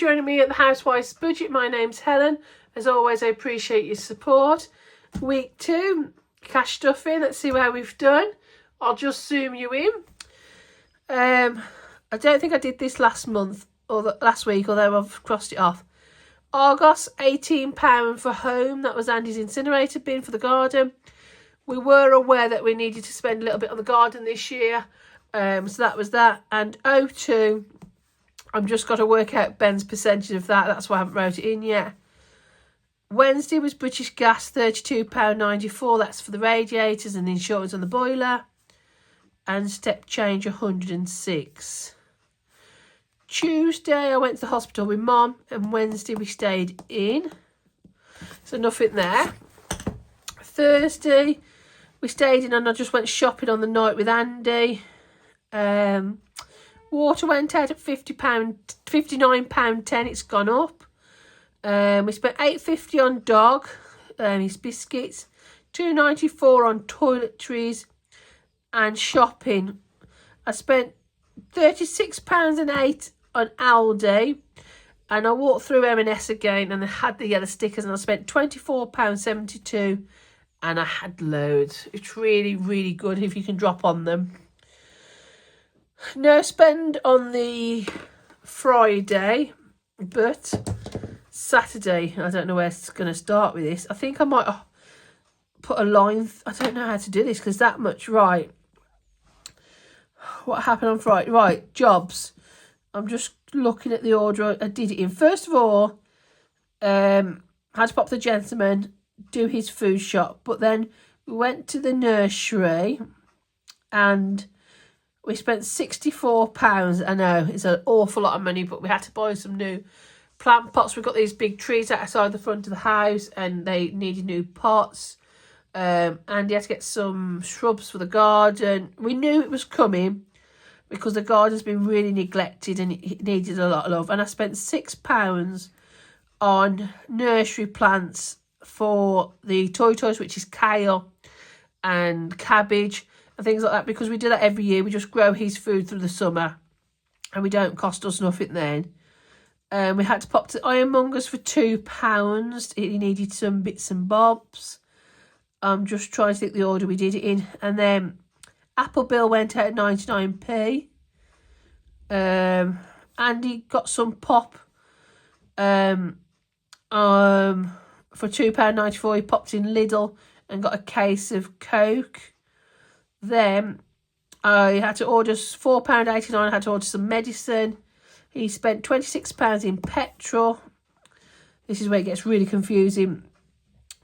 joining me at the Housewives Budget. My name's Helen. As always, I appreciate your support. Week 2, cash stuffing. Let's see how we've done. I'll just zoom you in. I don't think I did this last month or last week, although I've crossed it off. Argos, £18 for home. That was Andy's incinerator bin for the garden. We were aware that we needed to spend a little bit on the garden this year. So that was that. And O2, I've just got to work out Ben's percentage of that. That's why I haven't wrote it in yet. Wednesday was British Gas, £32.94. That's for the radiators and the insurance on the boiler. And step change, 106. Tuesday, I went to the hospital with Mum. And Wednesday, we stayed in. So nothing there. Thursday, we stayed in and I just went shopping on the night with Andy. Water went out at £59.10. It's gone up. We spent £8.50 on dog, his biscuits, £2.94 on toiletries and shopping. I spent £36.08 on Aldi, and I walked through M&S again and they had the yellow stickers, and I spent £24.72, and I had loads. It's really, really good if you can drop on them. No spend on the Friday, but Saturday, I don't know where it's going to start with this. I think I might put a line. I don't know how to do this because that much. Right. What happened on Friday? Right, jobs. I'm just looking at the order I did it in. First of all, had to pop the gentleman, do his food shop. But then we went to the nursery and we spent £64. I know, it's an awful lot of money, but we had to buy some new plant pots. We've got these big trees outside the front of the house and they needed new pots. And he had to get some shrubs for the garden. We knew it was coming because the garden's been really neglected and it needed a lot of love. And I spent £6 on nursery plants for the toys, which is kale and cabbage and things like that, because we do that every year. We just grow his food through the summer and we don't cost us nothing then. We had to pop to Ironmongers for £2. He needed some bits and bobs. I'm just trying to think the order we did it in. And then Apple Bill went out at 99p. Andy got some pop for £2.94. He popped in Lidl and got a case of Coke. Then I had to order £4.89. I had to order some medicine. He spent £26 in petrol. This is where it gets really confusing.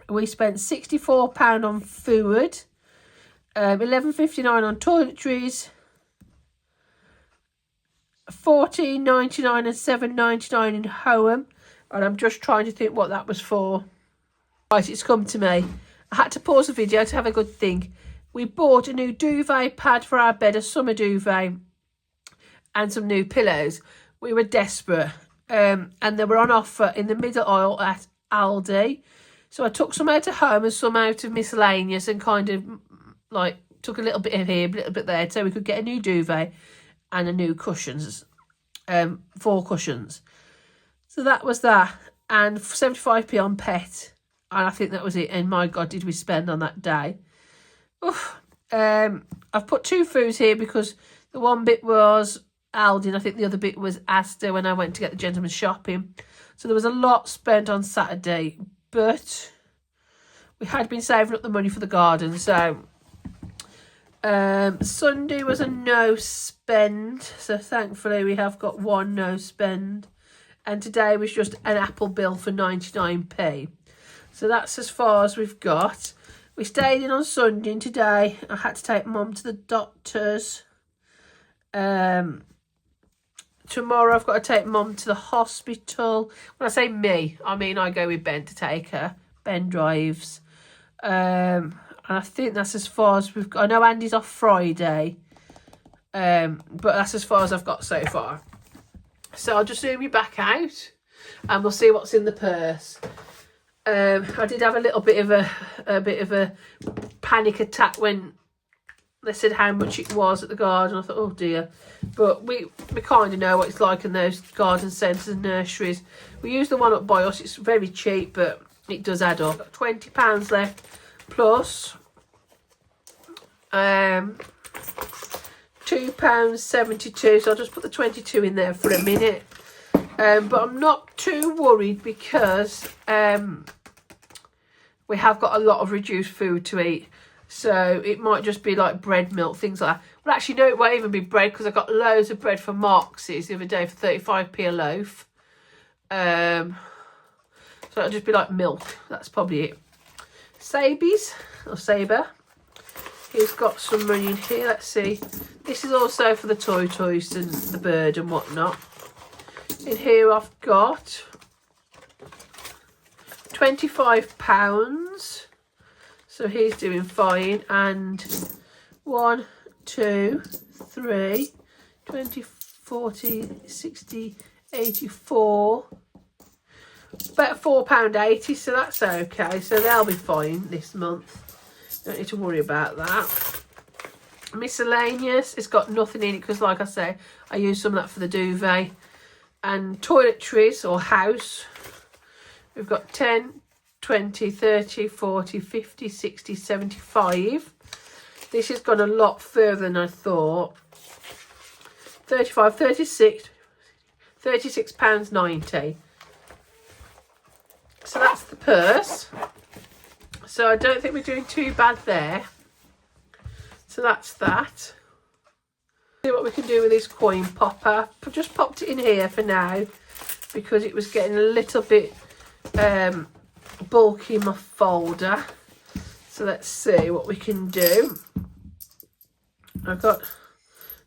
We spent £64 on food, £11.59 on toiletries, £14.99 and £7.99 in home. And I'm just trying to think what that was for. Right, it's come to me. I had to pause the video to have a good think. We bought a new duvet pad for our bed, a summer duvet, and some new pillows. We were desperate, and they were on offer in the middle aisle at Aldi. So I took some out of home and some out of miscellaneous and kind of like took a little bit of here, a little bit there, so we could get a new duvet and a new cushions, 4 cushions. So that was that, and 75p on pet, and I think that was it. And my God, did we spend on that day? Oof. I've put 2 foods here because the one bit was Aldi and I think the other bit was Asda when I went to get the gentleman shopping. So there was a lot spent on Saturday, but we had been saving up the money for the garden. So Sunday was a no spend. So thankfully we have got 1 no spend. And today was just an Apple Bill for 99p. So that's as far as we've got. We stayed in on Sunday, and today I had to take Mum to the doctors. Tomorrow I've got to take Mum to the hospital. When I say me, I mean I go with Ben to take her. Ben drives. And I think that's as far as we've got. I know Andy's off Friday. But that's as far as I've got so far. So I'll just zoom you back out and we'll see what's in the purse. I did have a little bit of a panic attack when they said how much it was at the garden. I thought, oh dear. But we kind of know what it's like in those garden centres and nurseries. We use the one up by us. It's very cheap, but it does add up. Got £20 left plus £2.72. So I'll just put the 22 in there for a minute. But I'm not too worried because we have got a lot of reduced food to eat. So it might just be like bread, milk, things like that. Well, actually, no, it won't even be bread because I got loads of bread from Marx's the other day for 35p a loaf. So it'll just be like milk. That's probably it. Sabies, or Sabre. He's got some money in here. Let's see. This is also for the toys and the bird and whatnot. In here I've got £25. So he's doing fine. And 1, 2, 3, 20, 40, 60, 84. About £4.80, so that's okay. So they'll be fine this month. Don't need to worry about that. Miscellaneous, it's got nothing in it because, like I say, I use some of that for the duvet. And toiletries or house, we've got 10, 20, 30, 40, 50, 60, 75. This has gone a lot further than I thought. 35, 36, £36.90. So that's the purse. So I don't think we're doing too bad there. So that's that. See what we can do with this coin popper. Just popped it in here for now because it was getting a little bit bulky in my folder. So let's see what we can do. I've got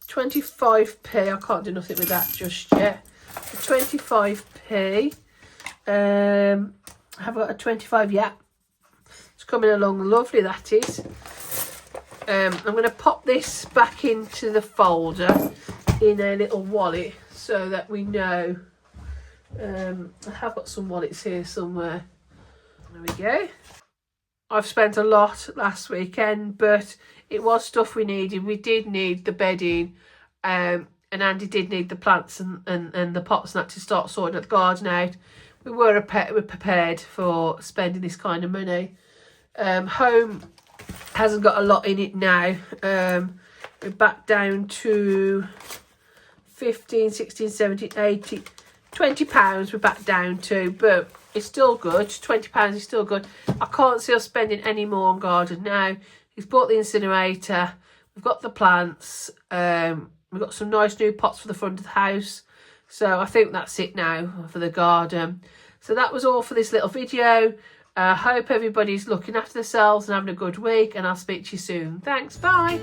25p. I can't do nothing with that just yet. 25p. I've got a 25, yeah. It's coming along lovely, that is. I'm going to pop this back into the folder in a little wallet so that we know. I have got some wallets here somewhere. There we go. I've spent a lot last weekend, but it was stuff we needed. We did need the bedding, and Andy did need the plants and the pots and that to start sorting the garden out. We were prepared for spending this kind of money. Home hasn't got a lot in it now. We're back down to 15, 16, 17, 18, £20 we're back down to, but it's still good. £20 is still good. I can't see us spending any more on garden now. He's bought the incinerator. We've got the plants. We've got some nice new pots for the front of the house. So I think that's it now for the garden. So that was all for this little video. I hope everybody's looking after themselves and having a good week, and I'll speak to you soon. Thanks, bye.